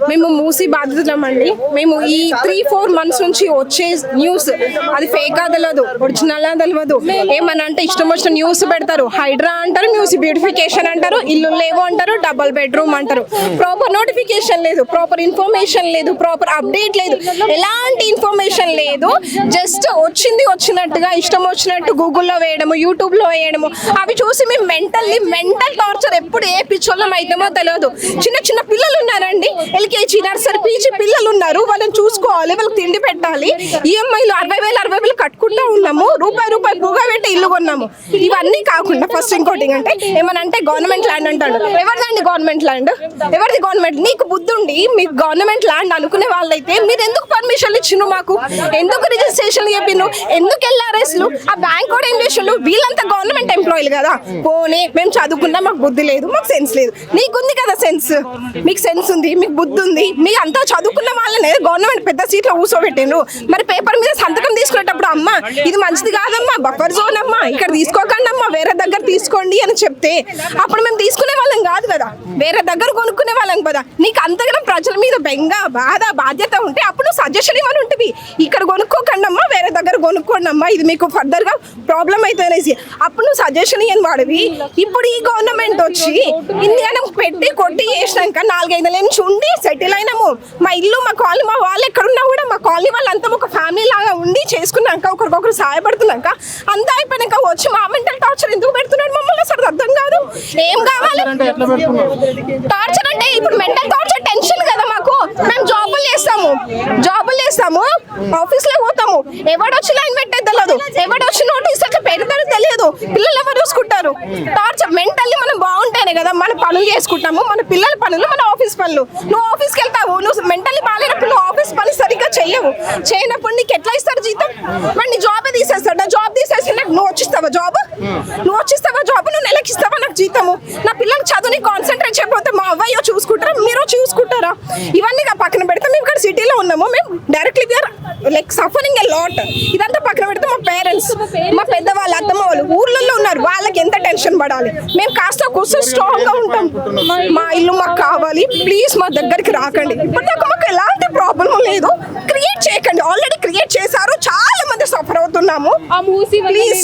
మేము మూసి బాధితులమండి. మేము ఈ 3-4 months నుంచి వచ్చే న్యూస్ అది ఫేకా తెలియదు, ఒరిజినల్ తెలియదు. ఏమన్నా అంటే ఇష్టం వచ్చిన న్యూస్ పెడతారు. హైడ్రా అంటారు, మ్యూసి బ్యూటిఫికేషన్ అంటారు, ఇల్లు లేవు అంటారు, డబుల్ బెడ్రూమ్ అంటారు. ప్రాపర్ నోటిఫికేషన్ లేదు, ప్రాపర్ ఇన్ఫర్మేషన్ లేదు, ప్రాపర్ అప్డేట్ లేదు, ఎలాంటి ఇన్ఫర్మేషన్ లేదు. జస్ట్ వచ్చినట్టుగా ఇష్టం వచ్చినట్టు గూగుల్లో వేయడము, యూట్యూబ్లో వేయడము. అవి చూసి మేము మెంటల్ టార్చర్ ఎప్పుడు ఏ పిచ్చోళ్ళం అయితేమో తెలియదు. చిన్న పిల్లలు ఉన్నారండి, ఎల్కేజీ నర్సరీ పీజీ పిల్లలు ఉన్నారు. వాళ్ళని చూసుకోవాలి, వాళ్ళకి తిండి పెట్టాలి. ఈఎంఐలు 60,000 కట్టుకుంటూ ఉన్నాము. రూపాయి పుగా పెట్టి ఇల్లు కొన్నాము. ఇవన్నీ కాకుండా ఫస్ట్ ఇంకోటి అంటే ఏమనంటే గవర్నమెంట్ ల్యాండ్ అంటాడు. ఎవరిదండి గవర్నమెంట్ ల్యాండ్? ఎవరిది గవర్నమెంట్? నీకు బుద్ధి ఉండి మీకు గవర్నమెంట్ ల్యాండ్ అనుకునే వాళ్ళైతే మీరు ఎందుకు పర్మిషన్ ఇచ్చిండ్రు? మాకు ఎందుకు రిజిస్ట్రేషన్ చెప్పిండ్రు? ఎందుకు ఎల్ఆర్ఎస్లు? ఆ బ్యాంక్ కూడా ఏం చేసిండు? వీళ్ళంతా గవర్నమెంట్ ఎంప్లాయీలు కదా. పోనీ మేము చదువుకున్నా, మాకు బుద్ధి లేదు, మాకు సెన్స్ లేదు. నీకుంది కదా సెన్స్, మీకు సెన్స్ ఉంది, మీకు బుద్ధి ఉంది. మీ అంతా చదువుకున్న వాళ్ళనే గవర్నమెంట్ పెద్ద సీట్లో కూర్చోబెట్టిండ్రు. మరి పేపర్ మీద సంతకం తీసుకునేటప్పుడు అమ్మ ఇది మంచిది కాదమ్మా, బఫర్ జోన్ అమ్మా, ఇక్కడ తీసుకోకండి అమ్మా, వేరే దగ్గర తీసుకోండి అని చెప్తే అప్పుడు మేము తీసుకునే వాళ్ళం కాదు కదా, వేరే దగ్గర కొనుక్కునే వాళ్ళం కదా. నీకు అంతగా ప్రజల మీద బెంగ, బాధ, బాధ్యత ఉంటే అప్పుడు సజెషన్ ఇవ్వని ఉంటుంది. ఇక్కడ కొనుక్కోకండి అమ్మా, వేరే దగ్గర కొనుక్కోండి అమ్మా, ఇది మీకు ఫర్దర్ గా ప్రాబ్లం అయితే అనేసి అప్పుడు నువ్వు సజెషన్ ఇవ్వని వాడివి. ఇప్పుడు ఈ గవర్నమెంట్ వచ్చి ఇన్ని పెట్టి కొట్టి చేసినాక 4-5 నెలల నుంచి ఉండి సెటిల్ అయినాము. మా ఇల్లు, మా కాలనీ, మా వాళ్ళు ఎక్కడున్నా కూడా మా కాలనీ వాళ్ళంతా ఒక ఫ్యామిలీ లాగా ఉండి చేసుకున్నాక, ఒకరికొకరు సహాయపడుతున్నాక, అంతా అయిపోయినాక వచ్చి మా మెంటల్ టార్చర్ ఎందుకు పెడుతున్నాడు మమ్మల్ని? అసలు అర్థం కాదు. ఏం కావాలి టార్చర్ అంటే? ఇప్పుడు మెంటల్ టార్చర్ టెన్షన్ కదా మాకు. మేము జాబులు చేస్తాము, ఆఫీస్లో పోతాము, ఎవడొచ్చి లైన్ పెట్టేది తెలియదు, ఎవడొచ్చి నోటీస్ అట్లా పెడతారో తెలియదు. పిల్లలు ఎవరు చూసుకుంటారు? టార్చర్. మెంటల్లీ మనం బాగుంటేనే కదా మన పనులు చేసుకుంటాము, మన పిల్లల పనులు, మన ఆఫీస్ పనులు. నువ్వు ఆఫీస్కి వెళ్తావు, నువ్వు మెంటల్లీ బాగాలేనప్పుడు నువ్వు ఆఫీస్ పని సరిగ్గా చేయనప్పుడు నీకు ఎట్లా ఇస్తారు జీతం? మరి నీ జాబే తీసేస్తాడు. జాబ్ తీసేసి నువ్వు వచ్చిస్తావా జాబ్? నువ్వు నెలకి ఇస్తావా నాకు జీతము? నా పిల్లలకి చదువుని కాన్సన్ట్రేట్ చేయకపోతే మా అవ్వయ్యో చూసుకుంటారా, మీరు చూసుకుంటారా? ఇవన్నీ పక్కన పెడితే మేము ఇక్కడ సిటీలో ఉన్నాము, మేము directly we are like suffering a lot. ఇదంతా పక్కన పెడితే మా పేరెంట్స్, మా పెద్దవాళ్ళు, అత్తమ్మ వాళ్ళు ఊర్లలో ఉన్నారు, వాళ్ళకి ఎంత టెన్షన్ పడాలి. మేము కాస్త కూర్చొని స్ట్రాంగ్ గా ఉంటాం. మా ఇల్లు మాకు కావాలి, ప్లీజ్ మా దగ్గరికి రాకండి. ఇప్పటిదాకా మాకు ఎలాంటి ప్రాబ్లం లేదు, క్రియేట్ చేయకండి. ఆల్రెడీ క్రియేట్ చేశారు, చాలా మంది సఫర్ అవుతున్నాము. ప్లీజ్